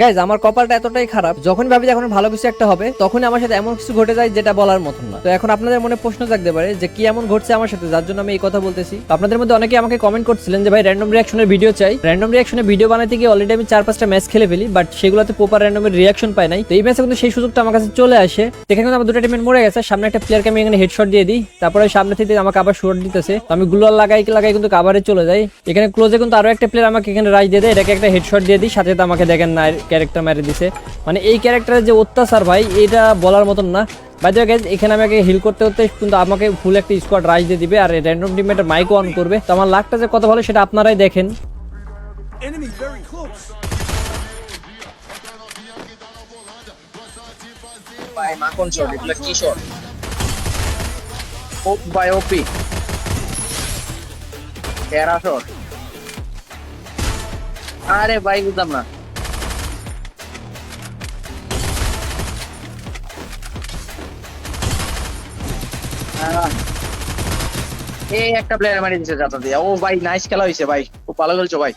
Guys আমার কপালটা এতটাই খারাপ, যখন ভাবি যে এখন ভালো কিছু একটা হবে তখনই আমার সাথে এমন কিছু ঘটে যায় যেটা বলার মতন না। তো এখন আপনাদের মনে প্রশ্ন থাকতে পারে যে কি এমন ঘটছে আমার সাথে যার জন্য আমি এই কথা বলতেছি। তো আপনাদের মধ্যে অনেকে আমাকে কমেন্ট করছিলেন যে ভাই র্যান্ডম রিঅ্যাকশনের ভিডিও চাই। র্যান্ডম রিঅ্যাকশনের ভিডিও বানাতে গিয়ে অলরেডি আমি 4-5টা ম্যাচ খেলে ফেলি, বাট সেগুলোতে প্রপার র্যান্ডমের রিঅ্যাকশন পাই নাই। তো এই ম্যাচে কিন্তু সেই সুযোগটা আমার কাছে চলে আসে। এখানে কিন্তু আমার দুটো টিমের মরে গেছে, সামনে একটা প্লেয়ারকে আমি এখানে হেডশট দিয়ে দিই, তারপরে সামনে থেকে আমাকে আবার শট দিতেছে, আমি গ্লোয়াল লাগাই কিন্তু কাভারে চলে যাই। এখানে ক্লোজে কিন্তু আরো একটা প্লেয়ার আমাকে এখানে রাইজ দিয়ে দেয়, এটাকে একটা হেডশট দিয়ে দিই, সাথে আমাকে দেখেন না ক্যারেক্টার মেরে দিছে। মানে এই ক্যারেক্টারের যে অত্যাচার ভাই, এটা বলার মতন না। বাই দ্য ওয়ে গাইস, এখানে আমাকে হিল করতে কিন্তু আমাকে ফুল একটা স্কোয়াড রাইজ দিয়ে দিবে, আর র্যান্ডম টিমমেটের মাইকও অন করবে। তো আমার লাকটা যে কত ভালো সেটা আপনারাই দেখেন। ভাই মাখন শট, এগুলো কি শট? ও ভাই ওপি টেরা শট। আরে ভাই বুঝলাম না। এই একটা প্লেয়ার মারি দিছে যাতা দিয়া। ও ভাই নাইস খেলা হইছে ভাই, খুব ভালো খেলছো ভাই।